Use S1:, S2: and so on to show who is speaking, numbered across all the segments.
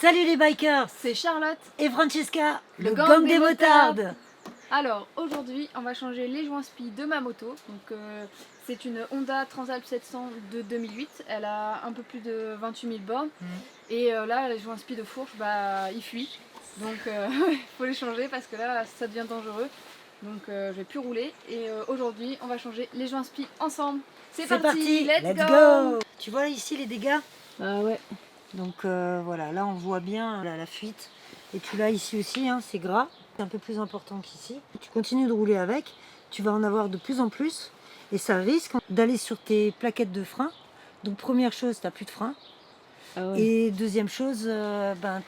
S1: Salut les bikers,
S2: C'est Charlotte
S1: et Francesca,
S2: le
S1: le
S2: gang
S1: gang
S2: des
S1: des motards.
S2: Alors aujourd'hui on va changer les joints spi de ma moto. Donc c'est une Honda Transalp 700 de 2008. Elle a un peu plus de 28 000 bornes. Et là les joints spi de fourche ils fuient. Donc il faut les changer parce que là ça devient dangereux. Donc je vais plus rouler. Et aujourd'hui on va changer les joints spi ensemble. C'est parti, let's go.
S1: Tu vois ici les dégâts?
S2: Ah ouais.
S1: Donc voilà, là on voit bien la fuite. Et tu l'as ici aussi, hein, c'est gras. C'est un peu plus important qu'ici. Tu continues de rouler avec, tu vas en avoir de plus en plus. Et ça risque d'aller sur tes plaquettes de frein. Donc première chose, tu n'as plus de frein.
S2: Ah ouais.
S1: Et deuxième chose,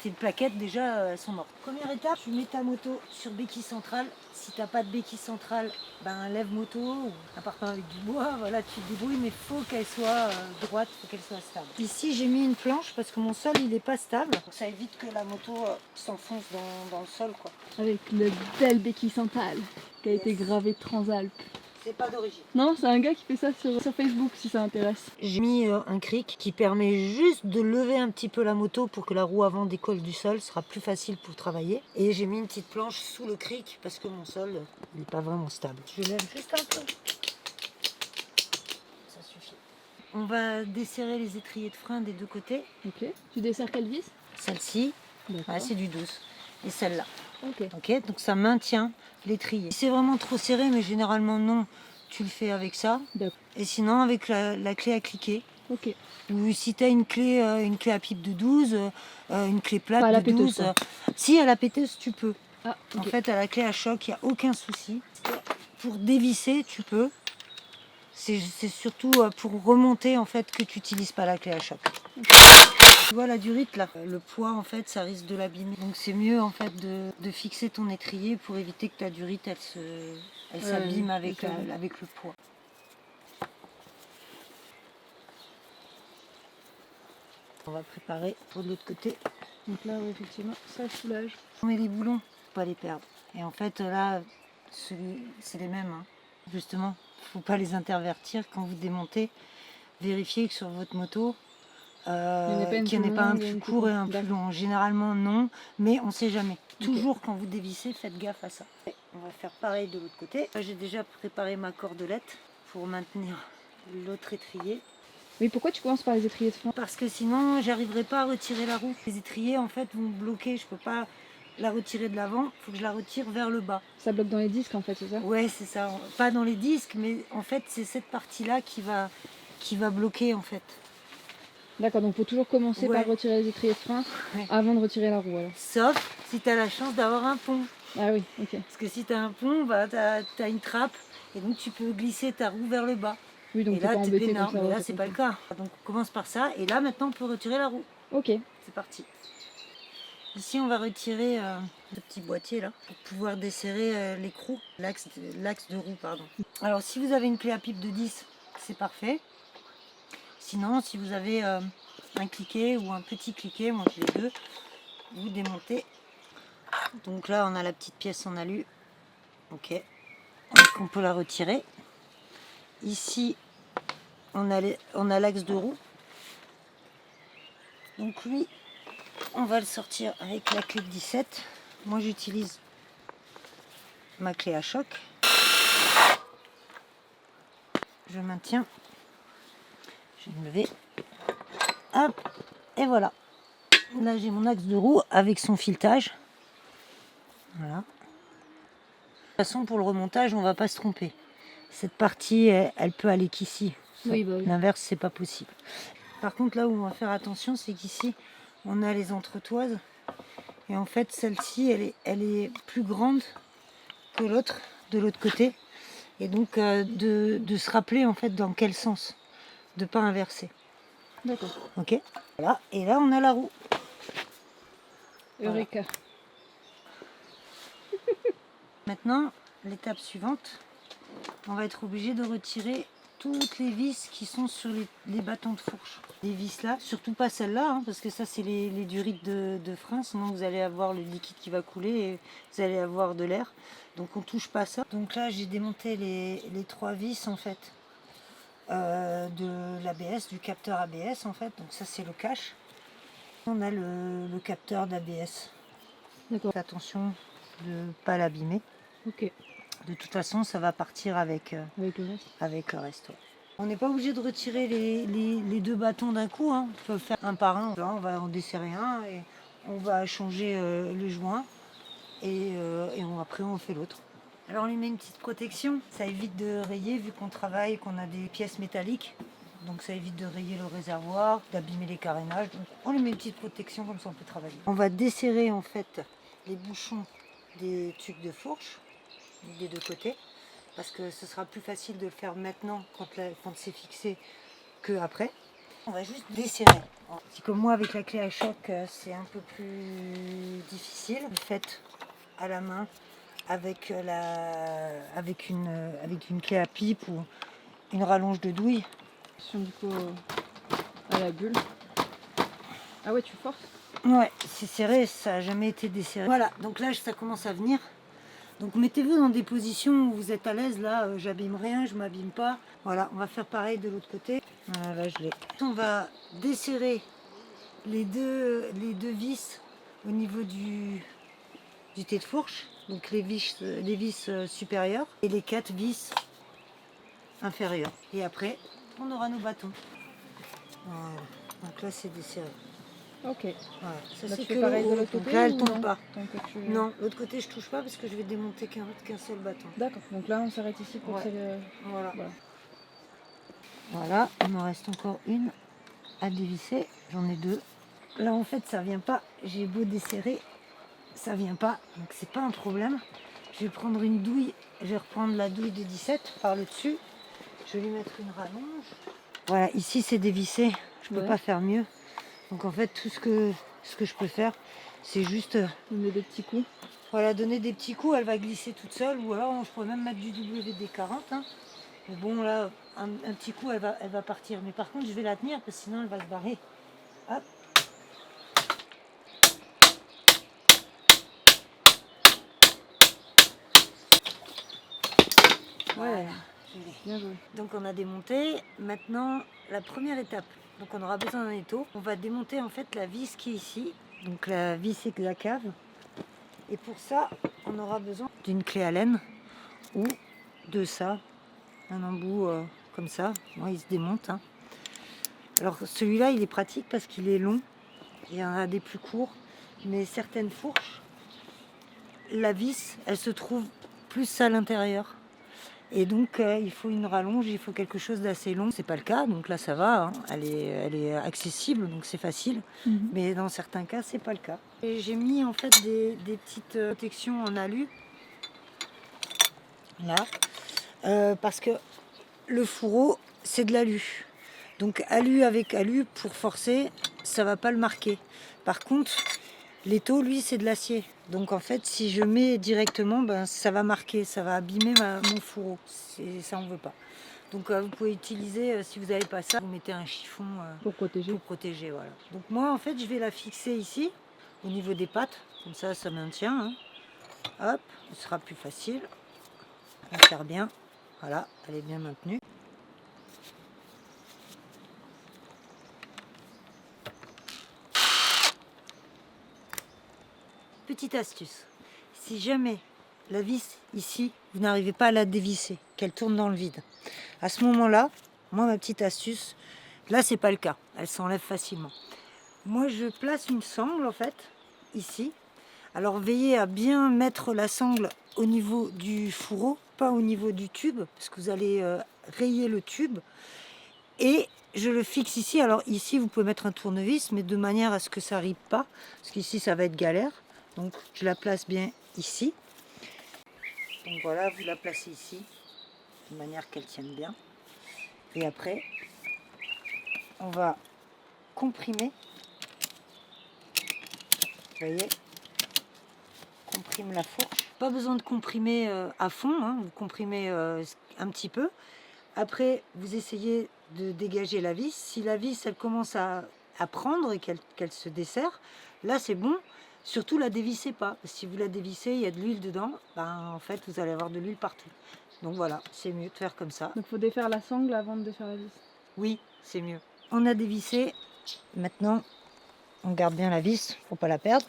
S1: tes plaquettes déjà elles sont mortes. Première étape, tu mets ta moto sur béquille centrale. Si tu n'as pas de béquille centrale, lève moto, ou à part avec du bois, voilà, tu te débrouilles, mais il faut qu'elle soit droite, il faut qu'elle soit stable. Ici j'ai mis une planche parce que mon sol il n'est pas stable. Donc, ça évite que la moto s'enfonce dans le sol, quoi.
S2: Avec une belle béquille centrale qui a été gravée Transalp.
S1: C'est pas d'origine.
S2: Non, c'est un gars qui fait ça sur Facebook si ça intéresse.
S1: J'ai mis un cric qui permet juste de lever un petit peu la moto pour que la roue avant décolle du sol, ce sera plus facile pour travailler. Et j'ai mis une petite planche sous le cric parce que mon sol n'est pas vraiment stable. Je lève juste un peu. Ça suffit. On va desserrer les étriers de frein des deux côtés.
S2: Ok. Tu desserres quelle vis?
S1: Celle-ci,
S2: D'accord.
S1: c'est du 12. Et celle-là.
S2: Ok.
S1: Ok, donc ça maintient l'étrier. Si c'est vraiment trop serré, mais généralement non, tu le fais avec ça.
S2: D'accord.
S1: Et sinon avec la clé à cliquer.
S2: Ok.
S1: Ou si tu as une clé à pipe de 12, une clé plate
S2: Pas à la
S1: de 12.
S2: péteuse,
S1: Si à la péteuse tu peux.
S2: Ah, ok.
S1: En fait à la clé à choc, il n'y a aucun souci. Pour dévisser, tu peux. C'est surtout pour remonter en fait que tu n'utilises pas la clé à choc. Tu vois la durite là, le poids en fait ça risque de l'abîmer. Donc c'est mieux en fait de fixer ton étrier pour éviter que ta durite elle s'abîme avec le poids. On va préparer pour de l'autre côté.
S2: Donc là, ouais, effectivement, ça soulage.
S1: On met les boulons, faut pas les perdre. Et en fait là, c'est les mêmes. Hein. Justement, faut pas les intervertir quand vous démontez. Vérifiez que sur votre moto, qu'il n'y en ait pas un plus court et un plus long. Généralement non, mais on ne sait jamais. Toujours quand vous dévissez, faites gaffe à ça. On va faire pareil de l'autre côté. J'ai déjà préparé ma cordelette pour maintenir l'autre étrier.
S2: Mais pourquoi tu commences par les étriers de frein?
S1: Parce que sinon, j'arriverai pas à retirer la roue. Les étriers, en fait, vont bloquer. Je peux pas la retirer de l'avant. Il faut que je la retire vers le bas.
S2: Ça bloque dans les disques, en fait, c'est ça?
S1: Ouais, c'est ça. Pas dans les disques, mais en fait, c'est cette partie-là qui va bloquer, en fait.
S2: D'accord, donc il faut toujours commencer par retirer les étriers de frein avant de retirer la roue. Alors.
S1: Sauf si tu as la chance d'avoir un pont.
S2: Ah oui, ok.
S1: Parce que si tu as un pont, tu as une trappe et donc tu peux glisser ta roue vers le bas.
S2: Oui, donc
S1: et là, tu es peinard. Mais là,
S2: c'est
S1: c'est pas le cas. Donc on commence par ça et là, maintenant, on peut retirer la roue.
S2: Ok.
S1: C'est parti. Ici, on va retirer ce petit boîtier là pour pouvoir desserrer l'écrou, l'axe de roue, pardon. Alors, si vous avez une clé à pipe de 10, c'est parfait. Sinon, si vous avez un cliquet ou un petit cliquet, moi j'ai les deux, vous démontez. Donc là, on a la petite pièce en alu. Ok. Donc on peut la retirer. Ici, on a l'axe de roue. Donc lui, on va le sortir avec la clé de 17. Moi, j'utilise ma clé à choc. Je maintiens. Je vais me lever. Hop. Et voilà. Là, j'ai mon axe de roue avec son filetage. Voilà. De toute façon, pour le remontage, on ne va pas se tromper. Cette partie, elle peut aller qu'ici.
S2: Oui, bah oui.
S1: L'inverse, c'est pas possible. Par contre, là où on va faire attention, c'est qu'ici, on a les entretoises. Et en fait, celle-ci, elle est plus grande que l'autre, de l'autre côté. Et donc, de se rappeler, en fait, dans quel sens. De ne pas inverser.
S2: D'accord.
S1: Ok. Voilà. Et là, on a la roue.
S2: Eureka.
S1: Maintenant, l'étape suivante, on va être obligé de retirer toutes les vis qui sont sur les bâtons de fourche. Les vis là, surtout pas celle-là, hein, parce que ça c'est les durites de frein, sinon vous allez avoir le liquide qui va couler et vous allez avoir de l'air. Donc on touche pas ça. Donc là j'ai démonté les 3 vis en fait de l'ABS, du capteur ABS en fait. Donc ça c'est le cache. On a le capteur d'ABS.
S2: D'accord.
S1: Faites attention de ne pas l'abîmer.
S2: Ok.
S1: De toute façon, ça va partir avec
S2: Avec le reste.
S1: Ouais. On n'est pas obligé de retirer les deux bâtons d'un coup. Hein. On peut faire un par un. Là, on va en desserrer un et on va changer le joint. Et après, on fait l'autre. Alors, on lui met une petite protection. Ça évite de rayer vu qu'on travaille, qu'on a des pièces métalliques. Donc, ça évite de rayer le réservoir, d'abîmer les carénages. Donc, on lui met une petite protection, comme ça, on peut travailler. On va desserrer, en fait, les bouchons des tubes de fourche, des deux côtés. Parce que ce sera plus facile de le faire maintenant quand c'est fixé que après. On va juste desserrer. C'est comme moi avec la clé à choc, c'est un peu plus difficile. Vous le faites à la main avec une clé à pipe ou une rallonge de douille.
S2: Du coup, à la bulle. Ah ouais, tu forces?
S1: Ouais, c'est serré, ça n'a jamais été desserré. Voilà, donc là ça commence à venir. Donc mettez-vous dans des positions où vous êtes à l'aise. Là, j'abîme rien, je m'abîme pas. Voilà, on va faire pareil de l'autre côté. Voilà, là je l'ai. On va desserrer les deux vis au niveau du thé de fourche. Donc les vis supérieures et les 4 vis inférieures. Et après, on aura nos bâtons. Voilà. Donc là c'est desserré.
S2: Ok.
S1: Voilà. Ça
S2: Là,
S1: c'est
S2: tu
S1: que
S2: fais pareil
S1: le
S2: de
S1: haut.
S2: l'autre
S1: Donc
S2: côté
S1: là elle
S2: ou
S1: tombe
S2: non?
S1: pas.
S2: Tant que tu...
S1: Non, l'autre côté je touche pas parce que je vais démonter qu'un seul bâton.
S2: D'accord, donc là on s'arrête ici pour
S1: Ouais.
S2: Voilà.
S1: Voilà, il m'en reste encore une à dévisser. J'en ai deux. Là en fait ça vient pas. J'ai beau desserrer, ça vient pas. Donc c'est pas un problème. Je vais prendre une douille. Je vais reprendre la douille de 17 par le dessus. Je vais lui mettre une rallonge. Voilà, ici c'est dévissé. Je peux pas faire mieux. Donc en fait tout ce que je peux faire, c'est juste
S2: donner des petits coups.
S1: Voilà, donner des petits coups, elle va glisser toute seule, ou alors je pourrais même mettre du WD-40. Hein. Mais bon, là, un petit coup, elle va partir. Mais par contre, je vais la tenir, parce que sinon, elle va se barrer. Hop. Voilà.
S2: Bien joué.
S1: Donc, on a démonté. Maintenant, la première étape. Donc, on aura besoin d'un étau. On va démonter, en fait, la vis qui est ici. Donc, la vis exacave. Et pour ça, on aura besoin d'une clé Allen ou de ça, un embout comme ça. Bon, il se démonte. Hein. Alors celui-là, il est pratique parce qu'il est long. Il y en a des plus courts. Mais certaines fourches, la vis, elle se trouve plus à l'intérieur. Et donc, il faut une rallonge, il faut quelque chose d'assez long. C'est pas le cas, donc là, ça va. Hein. Elle est accessible, donc c'est facile. Mais dans certains cas, c'est pas le cas. Et j'ai mis en fait des petites protections en alu. Là. Parce que le fourreau, c'est de l'alu. Donc alu avec alu, pour forcer, ça va pas le marquer. Par contre, l'étau, lui, c'est de l'acier. Donc en fait, si je mets directement, ben, ça va marquer, ça va abîmer mon fourreau. Ça, on veut pas. Donc vous pouvez utiliser, si vous n'avez pas ça, vous mettez un chiffon
S2: pour protéger.
S1: Voilà. Donc moi, en fait, je vais la fixer ici, au niveau des pattes. Comme ça, ça maintient. Hein. Hop, ce sera plus facile. On serre bien. Voilà, elle est bien maintenue. Petite astuce, si jamais la vis ici, vous n'arrivez pas à la dévisser, qu'elle tourne dans le vide, à ce moment-là, moi ma petite astuce, là c'est pas le cas, elle s'enlève facilement. Moi je place une sangle en fait, ici. Alors veillez à bien mettre la sangle au niveau du fourreau, pas au niveau du tube, parce que vous allez rayer le tube. Et je le fixe ici. Alors ici, vous pouvez mettre un tournevis, mais de manière à ce que ça ne ripe pas, parce qu'ici, ça va être galère. Donc je la place bien ici. Donc voilà, vous la placez ici, de manière qu'elle tienne bien. Et après, on va comprimer. Vous voyez, on comprime la fourche. Pas besoin de comprimer à fond, hein. Vous comprimez un petit peu. Après, vous essayez de dégager la vis. Si la vis, elle commence à prendre et qu'elle se desserre, là c'est bon. Surtout la dévissez pas. Si vous la dévissez, il y a de l'huile dedans. Ben, en fait, vous allez avoir de l'huile partout. Donc voilà, c'est mieux de faire comme ça.
S2: Donc il faut défaire la sangle avant de défaire la vis.
S1: Oui, c'est mieux. On a dévissé. Maintenant, on garde bien la vis pour pas la perdre.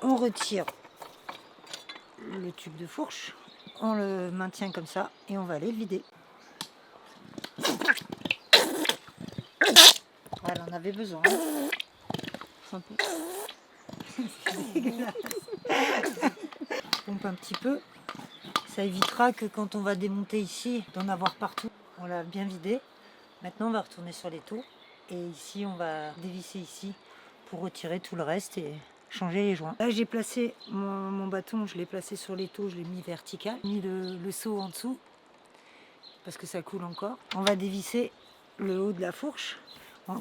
S1: On retire le tube de fourche, on le maintient comme ça et on va aller le vider. Elle en avait besoin. Un peu. C'est dégueulasse. Pompe un petit peu. Ça évitera que quand on va démonter ici, d'en avoir partout. On l'a bien vidé. Maintenant, on va retourner sur l'étau. Et ici, on va dévisser ici pour retirer tout le reste et changer les joints. Là, j'ai placé mon bâton, je l'ai placé sur l'étau, je l'ai mis vertical. J'ai mis le seau en dessous parce que ça coule encore. On va dévisser le haut de la fourche.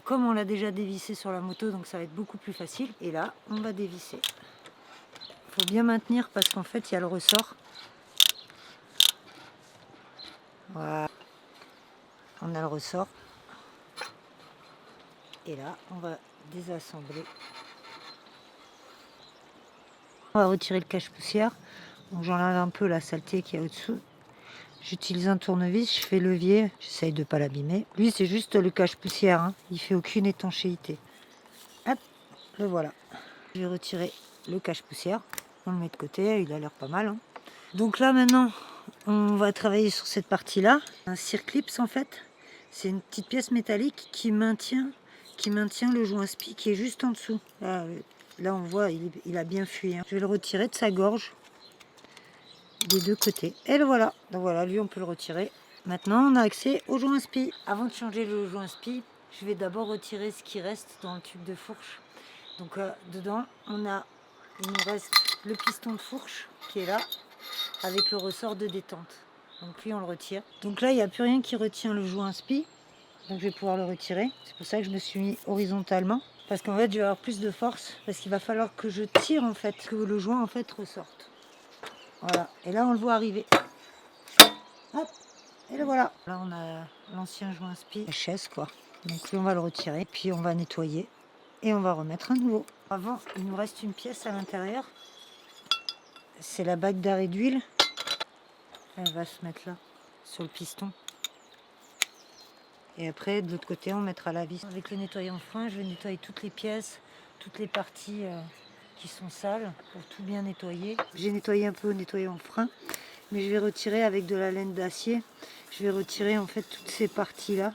S1: Comme on l'a déjà dévissé sur la moto, donc ça va être beaucoup plus facile. Et là, on va dévisser. Il faut bien maintenir parce qu'en fait, il y a le ressort. Voilà. On a le ressort. Et là, on va désassembler. On va retirer le cache-poussière. Donc j'enlève un peu la saleté qu'il y a au-dessous. J'utilise un tournevis, je fais levier, j'essaye de ne pas l'abîmer. Lui, c'est juste le cache-poussière, hein. Il ne fait aucune étanchéité. Hop, le voilà. Je vais retirer le cache-poussière. On le met de côté, il a l'air pas mal, hein. Donc là, maintenant, on va travailler sur cette partie-là. Un circlips, en fait. C'est une petite pièce métallique qui maintient le joint spi qui est juste en dessous. Là on voit, il a bien fui, hein. Je vais le retirer de sa gorge des deux côtés. Et le voilà. Donc voilà, lui on peut le retirer. Maintenant on a accès au joint spi. Avant de changer le joint spi, je vais d'abord retirer ce qui reste dans le tube de fourche. Donc dedans, il nous reste le piston de fourche qui est là, avec le ressort de détente. Donc lui on le retire. Donc là il n'y a plus rien qui retient le joint spi. Donc je vais pouvoir le retirer. C'est pour ça que je me suis mis horizontalement. Parce qu'en fait je vais avoir plus de force. Parce qu'il va falloir que je tire en fait. Que le joint en fait ressorte. Voilà. Et là on le voit arriver. Hop. Et le voilà. Là on a l'ancien joint spi. HS quoi. Donc lui on va le retirer. Puis on va nettoyer. Et on va remettre un nouveau. Avant il nous reste une pièce à l'intérieur. C'est la bague d'arrêt d'huile. Elle va se mettre là. Sur le piston. Et après, de l'autre côté, on mettra la vis. Avec le nettoyant frein, je vais nettoyer toutes les pièces, toutes les parties qui sont sales pour tout bien nettoyer. J'ai nettoyé un peu au nettoyant frein, mais je vais retirer avec de la laine d'acier. Je vais retirer en fait toutes ces parties-là.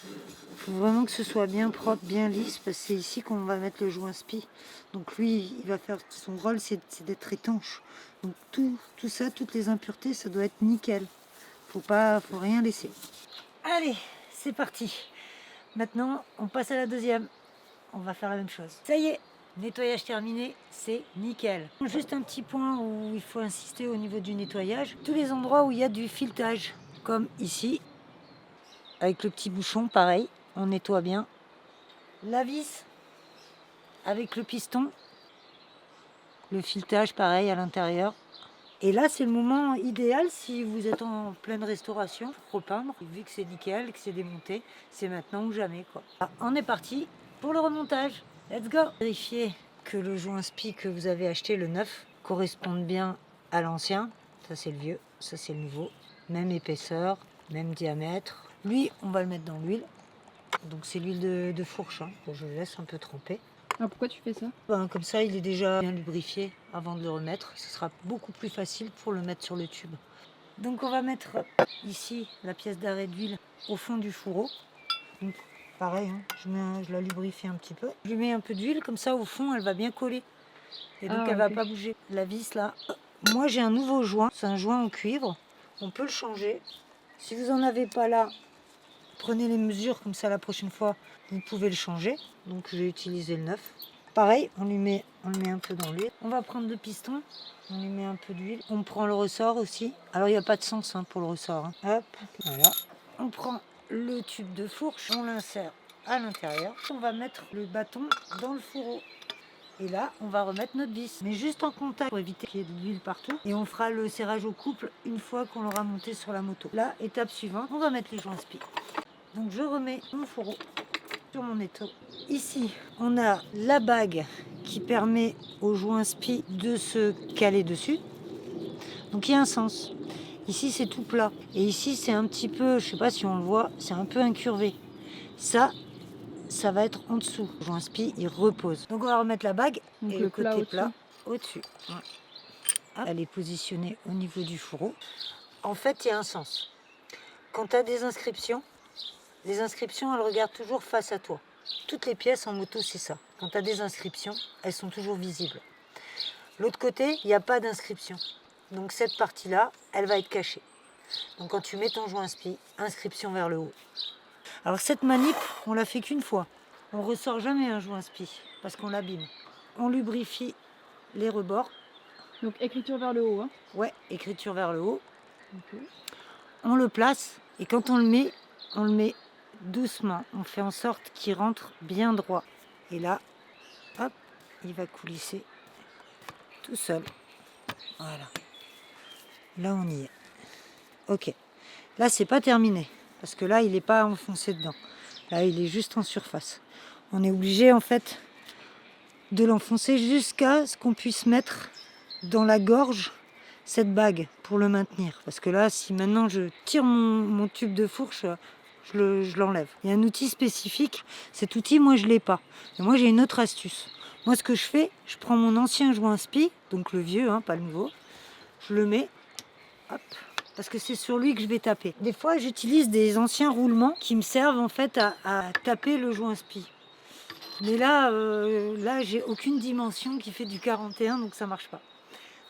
S1: Il faut vraiment que ce soit bien propre, bien lisse, parce que c'est ici qu'on va mettre le joint spi. Donc lui, il va faire son rôle, c'est d'être étanche. Donc tout ça, toutes les impuretés, ça doit être nickel. Faut rien laisser. Allez! C'est parti. Maintenant, on passe à la deuxième. On va faire la même chose. Ça y est, nettoyage terminé, c'est nickel. Juste un petit point où il faut insister au niveau du nettoyage. Tous les endroits où il y a du filetage, comme ici, avec le petit bouchon, pareil, on nettoie bien. La vis, avec le piston, le filetage, pareil, à l'intérieur. Et là, c'est le moment idéal si vous êtes en pleine restauration pour repeindre. Vu que c'est nickel, que c'est démonté, c'est maintenant ou jamais, quoi. Ah, on est parti pour le remontage. Let's go! Vérifiez que le joint spi que vous avez acheté, le neuf, corresponde bien à l'ancien. Ça, c'est le vieux. Ça, c'est le nouveau. Même épaisseur, même diamètre. Lui, on va le mettre dans l'huile. Donc, c'est l'huile de fourche, hein, que je laisse un peu tremper.
S2: Alors pourquoi tu fais ça?
S1: Comme ça, il est déjà bien lubrifié avant de le remettre. Ce sera beaucoup plus facile pour le mettre sur le tube. Donc on va mettre ici la pièce d'arrêt d'huile au fond du fourreau. Donc, pareil, hein, je la lubrifie un petit peu. Je lui mets un peu d'huile, comme ça au fond elle va bien coller. Et donc elle va pas bouger. La vis là, moi j'ai un nouveau joint, c'est un joint en cuivre. On peut le changer. Si vous n'en avez pas là, prenez les mesures, comme ça la prochaine fois vous pouvez le changer. Donc je vais utiliser le neuf. Pareil, on le met un peu dans l'huile. On va prendre le piston, on lui met un peu d'huile. On prend le ressort aussi. Alors il n'y a pas de sens hein, pour le ressort. Hein. Hop, voilà. On prend le tube de fourche, on l'insère à l'intérieur. On va mettre le bâton dans le fourreau. Et là, on va remettre notre vis. Mais juste en contact pour éviter qu'il y ait de l'huile partout. Et on fera le serrage au couple une fois qu'on l'aura monté sur la moto. Là, étape suivante, on va mettre les joints spi. Donc je remets mon fourreau sur mon étau. Ici, on a la bague qui permet au joint spi de se caler dessus. Donc il y a un sens. Ici, c'est tout plat. Et ici, c'est un petit peu, je sais pas si on le voit, c'est un peu incurvé. Ça, ça va être en dessous. Le joint spi, il repose. Donc on va remettre la bague
S2: Donc
S1: et
S2: le
S1: le côté
S2: plat
S1: plat au-dessus. Ouais. Hop, elle est positionnée au niveau du fourreau. En fait, il y a un sens. Quand tu as des inscriptions, les inscriptions, elles regardent toujours face à toi. Toutes les pièces en moto, c'est ça. Quand tu as des inscriptions, elles sont toujours visibles. L'autre côté, il n'y a pas d'inscription. Donc cette partie-là, elle va être cachée. Donc quand tu mets ton joint spi, inscription vers le haut. Alors cette manip, on l'a fait qu'une fois. On ne ressort jamais un joint spi parce qu'on l'abîme. On lubrifie les rebords.
S2: Donc écriture vers le haut. Hein.
S1: Ouais, écriture vers le haut.
S2: Okay.
S1: On le place et quand on le met doucement. On fait en sorte qu'il rentre bien droit. Et là, hop, il va coulisser tout seul. Voilà. Là, on y est. Ok. Là, c'est pas terminé. Parce que là, il n'est pas enfoncé dedans. Là, il est juste en surface. On est obligé, en fait, de l'enfoncer jusqu'à ce qu'on puisse mettre dans la gorge cette bague pour le maintenir. Parce que là, si maintenant je tire mon tube de fourche, je l'enlève. Il y a un outil spécifique. Cet outil, moi, je ne l'ai pas. Et moi, j'ai une autre astuce. Moi, ce que je fais, je prends mon ancien joint spi, donc le vieux, hein, pas le nouveau. Je le mets, hop, parce que c'est sur lui que je vais taper. Des fois, j'utilise des anciens roulements qui me servent en fait à taper le joint spi. Mais là, j'ai aucune dimension qui fait du 41, donc ça marche pas.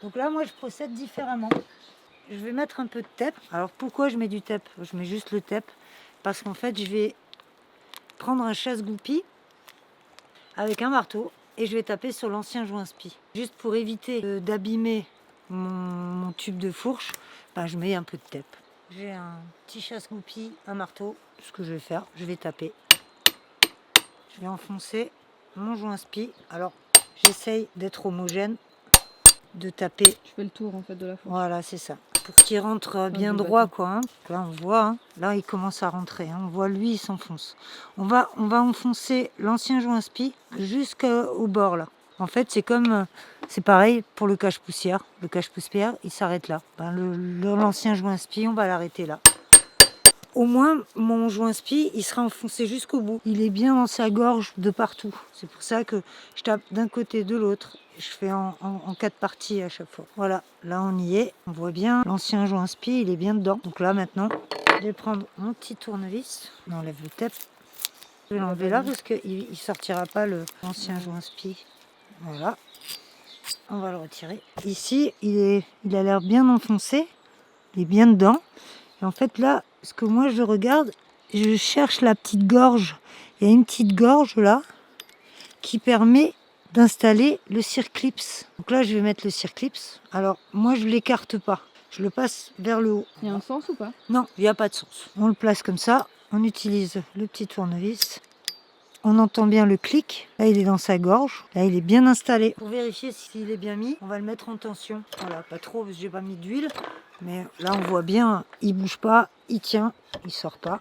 S1: Donc là, moi, je procède différemment. Je vais mettre un peu de tape. Alors pourquoi je mets du tape? Je mets juste le tape parce qu'en fait, je vais prendre un chasse-goupille avec un marteau et je vais taper sur l'ancien joint spi. Juste pour éviter d'abîmer mon tube de fourche, je mets un peu de tape. J'ai un petit chasse-goupille, un marteau. Ce que je vais faire, je vais taper. Je vais enfoncer mon joint spi. Alors, j'essaye d'être homogène, de taper.
S2: Je fais le tour en fait de la fourche.
S1: Voilà, c'est ça. Pour qu'il rentre bien droit, quoi. Hein. Là, on voit, hein. Là, il commence à rentrer. Hein. On voit, lui, il s'enfonce. On va enfoncer l'ancien joint spi jusqu'au bord, là. En fait, c'est pareil pour le cache-poussière. Le cache-poussière, il s'arrête là. L'ancien joint spi, on va l'arrêter là. Au moins, mon joint spi, il sera enfoncé jusqu'au bout. Il est bien dans sa gorge de partout. C'est pour ça que je tape d'un côté, de l'autre. Je fais en 4 parties à chaque fois. Voilà, là on y est. On voit bien, l'ancien joint spi, il est bien dedans. Donc là maintenant, je vais prendre mon petit tournevis. On enlève le tape. Je vais l'enlever là parce qu'il ne sortira pas l'ancien joint spi. Voilà. On va le retirer. Ici, il a l'air bien enfoncé. Il est bien dedans. Et en fait là, ce que moi je regarde, je cherche la petite gorge. Il y a une petite gorge là qui permet d'installer le circlips. Donc là je vais mettre le circlips. Alors moi je ne l'écarte pas. Je le passe vers le haut.
S2: Il y a un sens ou pas?
S1: Non, il n'y a pas de sens. On le place comme ça. On utilise le petit tournevis. On entend bien le clic. Là, il est dans sa gorge. Là, il est bien installé. Pour vérifier s'il est bien mis, on va le mettre en tension. Voilà, pas trop parce que j'ai pas mis d'huile. Mais là, on voit bien, il bouge pas, il tient, il sort pas.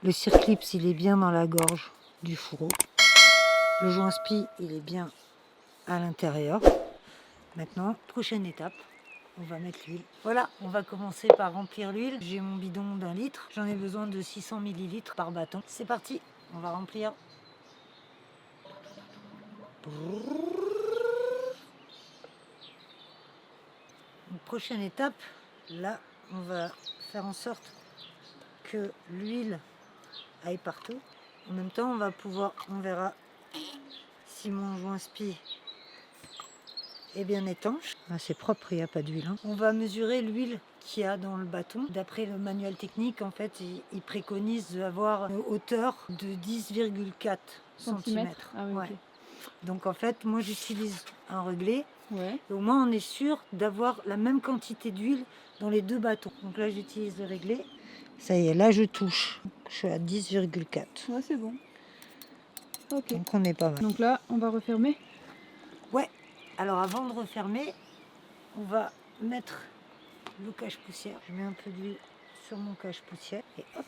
S1: Le circlips, il est bien dans la gorge du fourreau. Le joint spi, il est bien à l'intérieur. Maintenant, prochaine étape. On va mettre l'huile. Voilà, on va commencer par remplir l'huile. J'ai mon bidon d'1 litre. J'en ai besoin de 600 ml par bâton. C'est parti, on va remplir. Une prochaine étape, là, on va faire en sorte que l'huile aille partout. En même temps, on verra si mon joint spi est bien étanche. Ah, c'est propre, il n'y a pas d'huile. Hein. On va mesurer l'huile qu'il y a dans le bâton. D'après le manuel technique, en fait, il préconise d'avoir une hauteur de 10,4 cm.
S2: Ah oui,
S1: ouais.
S2: okay.
S1: Donc en fait, moi j'utilise un reglé.
S2: Ouais.
S1: Et au moins on est sûr d'avoir la même quantité d'huile dans les 2 bâtons. Donc là j'utilise le reglé. Ça y est, là je touche. Je suis à 10,4.
S2: Ouais, c'est bon. Ok.
S1: Donc on est pas mal.
S2: Donc là, on va refermer.
S1: Ouais. Alors avant de refermer, on va mettre le cache-poussière. Je mets un peu d'huile sur mon cache-poussière et hop.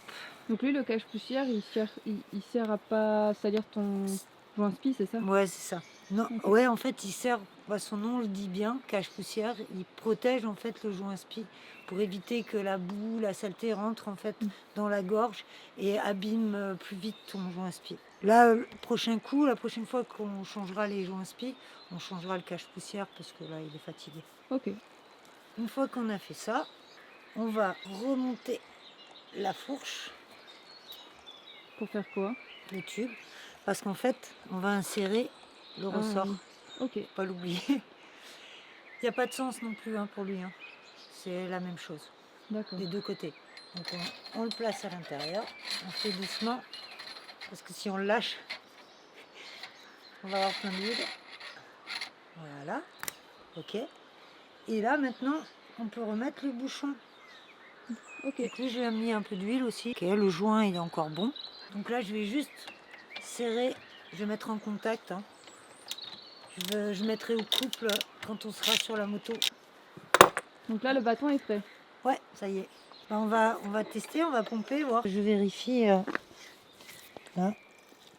S2: Donc lui, le cache-poussière, il sert à pas salir ton... Joint spi, c'est ça?
S1: Ouais, c'est ça. Non,
S2: Ok.
S1: ouais, en fait, il sert, son nom le dit bien, cache-poussière, il protège en fait le joint spi pour éviter que la boue, la saleté rentre en fait dans la gorge et abîme plus vite ton joint spi. Là, le prochain coup, la prochaine fois qu'on changera les joints spi, on changera le cache-poussière parce que là, il est fatigué.
S2: Ok.
S1: Une fois qu'on a fait ça, on va remonter la fourche,
S2: Pour faire quoi?
S1: le tube, parce qu'en fait, on va insérer le
S2: Ah,
S1: ressort.
S2: oui. Ok,
S1: Faut pas l'oublier. Il n'y a pas de sens non plus pour lui. C'est la même chose,
S2: d'accord.
S1: des deux côtés. Donc on le place à l'intérieur, on fait doucement, parce que si on le lâche, on va avoir plein d'huile. Voilà, ok. Et là maintenant, on peut remettre le bouchon.
S2: Ok.
S1: Donc lui, je lui ai mis un peu d'huile aussi. Ok, le joint il est encore bon. Donc là, je vais juste serrer, je vais mettre en contact. Je mettrai au couple quand on sera sur la moto.
S2: Donc là, le bâton est prêt.
S1: Ouais, ça y est. On va tester, on va pomper, voir. Je vérifie. Là,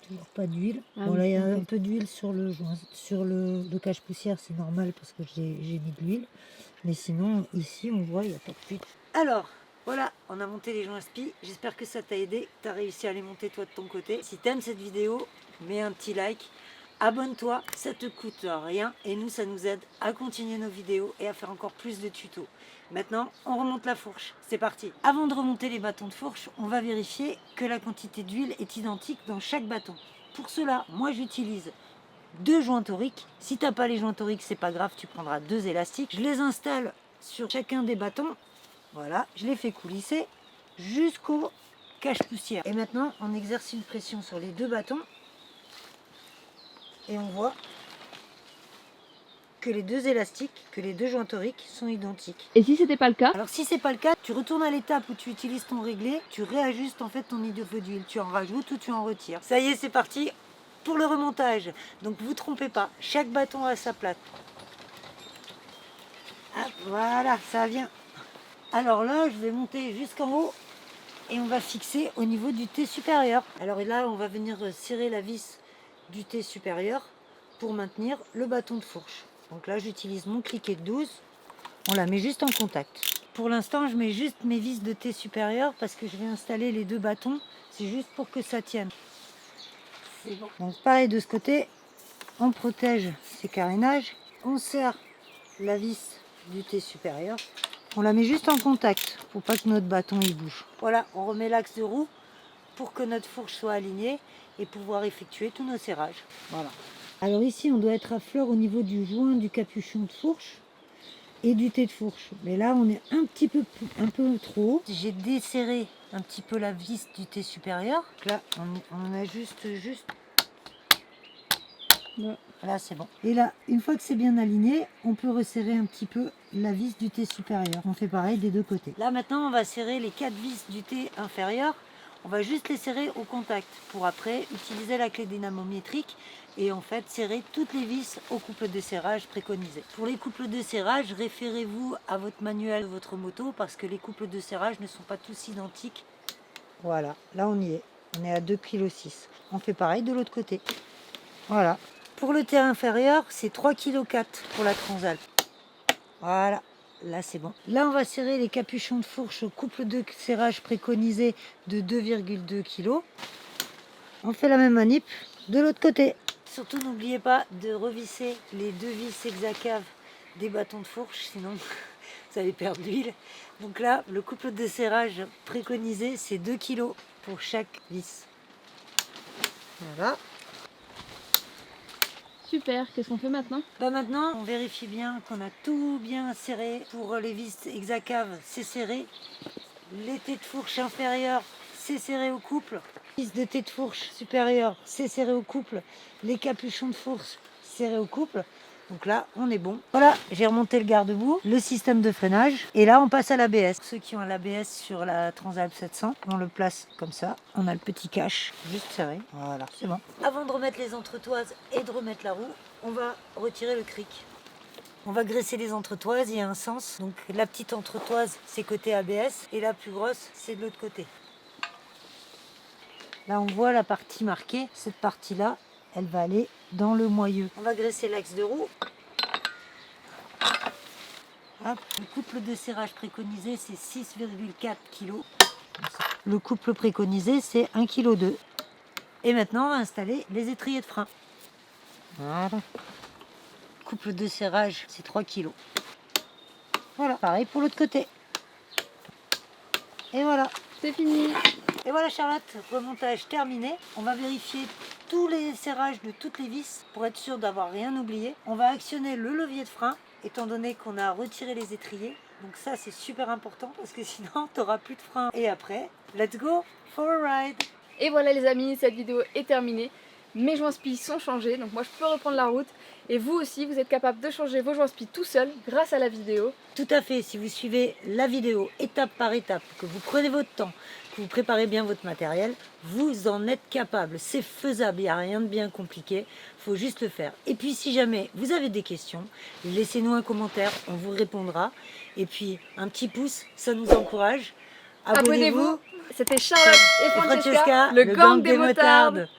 S1: toujours pas d'huile.
S2: Ah
S1: Bon,
S2: oui,
S1: là, il y a
S2: ok.
S1: un peu d'huile sur le joint, sur le cache-poussière, c'est normal parce que j'ai mis de l'huile. Mais sinon, ici, on voit, il n'y a pas de d'huile. Alors, voilà, on a monté les joints spi. J'espère que ça t'a aidé. Tu as réussi à les monter toi de ton côté. Si tu aimes cette vidéo, mets un petit like. Abonne-toi, ça te coûte rien et nous, ça nous aide à continuer nos vidéos et à faire encore plus de tutos. Maintenant, on remonte la fourche. C'est parti. Avant de remonter les bâtons de fourche, on va vérifier que la quantité d'huile est identique dans chaque bâton. Pour cela, moi, j'utilise 2 joints toriques. Si tu n'as pas les joints toriques, c'est pas grave, tu prendras 2 élastiques. Je les installe sur chacun des bâtons. Voilà, je les fais coulisser jusqu'au cache-poussière. Et maintenant, on exerce une pression sur les 2 bâtons. Et on voit que les 2 élastiques, que les 2 joints toriques sont identiques.
S2: Et si c'était pas le cas?
S1: Alors si c'est pas le cas, tu retournes à l'étape où tu utilises ton réglé, tu réajustes en fait ton niveau d'huile, tu en rajoutes ou tu en retires. Ça y est, c'est parti pour le remontage. Donc vous trompez pas, chaque bâton a sa place. Hop, voilà, ça vient. Alors là, je vais monter jusqu'en haut et on va fixer au niveau du T supérieur. Alors là, on va venir serrer la vis du T supérieur pour maintenir le bâton de fourche. Donc là, j'utilise mon cliquet de 12. On la met juste en contact. Pour l'instant, je mets juste mes vis de T supérieur parce que je vais installer les 2 bâtons. C'est juste pour que ça tienne. C'est bon. Donc pareil de ce côté, on protège ces carénages. On serre la vis du T supérieur. On la met juste en contact pour pas que notre bâton il bouge. Voilà, on remet l'axe de roue pour que notre fourche soit alignée et pouvoir effectuer tous nos serrages. Voilà. Alors ici, on doit être à fleur au niveau du joint du capuchon de fourche et du T de fourche. Mais là, on est un peu trop haut. J'ai desserré un petit peu la vis du T supérieur. Donc là, on ajuste juste.
S2: Ouais.
S1: Là, c'est bon. Et là, une fois que c'est bien aligné, on peut resserrer un petit peu la vis du T supérieur. On fait pareil des 2 côtés. Là, maintenant, on va serrer les 4 vis du T inférieur. On va juste les serrer au contact pour après utiliser la clé dynamométrique et en fait serrer toutes les vis au couple de serrage préconisé. Pour les couples de serrage, référez-vous à votre manuel de votre moto parce que les couples de serrage ne sont pas tous identiques. Voilà, là on y est. On est à 2,6 kg. On fait pareil de l'autre côté. Voilà. Pour le T inférieur, c'est 3,4 kg pour la Transalp. Voilà. Là, c'est bon. Là, on va serrer les capuchons de fourche au couple de serrage préconisé de 2,2 kg. On fait la même manip de l'autre côté. Surtout, n'oubliez pas de revisser les 2 vis hexacaves des bâtons de fourche, sinon vous allez perdre l'huile. Donc là, le couple de serrage préconisé, c'est 2 kg pour chaque vis. Voilà.
S2: Super, qu'est-ce qu'on fait maintenant?
S1: Maintenant, on vérifie bien qu'on a tout bien serré. Pour les vis hexacaves, c'est serré. Les T de fourche inférieures, c'est serré au couple. Les vis de T de fourche supérieure, c'est serré au couple. Les capuchons de fourche, serrés au couple. Donc là, on est bon. Voilà, j'ai remonté le garde-boue, le système de freinage. Et là, on passe à l'ABS. Ceux qui ont l'ABS sur la Transalp 700, on le place comme ça. On a le petit cache, juste serré. Voilà, c'est bon. Avant de remettre les entretoises et de remettre la roue, on va retirer le cric. On va graisser les entretoises, il y a un sens. Donc la petite entretoise, c'est côté ABS. Et la plus grosse, c'est de l'autre côté. Là, on voit la partie marquée. Cette partie-là, elle va aller dans le moyeu. On va graisser l'axe de roue. Hop. Le couple de serrage préconisé, c'est 6,4 kg. Le couple préconisé, c'est 1,2 kg. Et maintenant, on va installer les étriers de frein. Voilà. Couple de serrage, c'est 3 kg. Voilà, pareil pour l'autre côté. Et voilà.
S2: C'est fini.
S1: Et voilà Charlotte, remontage terminé. On va vérifier tous les serrages de toutes les vis pour être sûr d'avoir rien oublié. On va actionner le levier de frein, étant donné qu'on a retiré les étriers. Donc ça c'est super important parce que sinon tu n'auras plus de frein. Et après, let's go for a ride.
S2: Et voilà les amis, cette vidéo est terminée. Mes joints spi sont changés, donc moi je peux reprendre la route. Et vous aussi, vous êtes capable de changer vos joints spi tout seul grâce à la vidéo.
S1: Tout à fait, si vous suivez la vidéo étape par étape, que vous prenez votre temps, que vous préparez bien votre matériel, vous en êtes capable. C'est faisable, il n'y a rien de bien compliqué, il faut juste le faire. Et puis si jamais vous avez des questions, laissez-nous un commentaire, on vous répondra. Et puis un petit pouce, ça nous encourage. Abonnez-vous.
S2: C'était Charlotte et Francesca, le gang des motardes.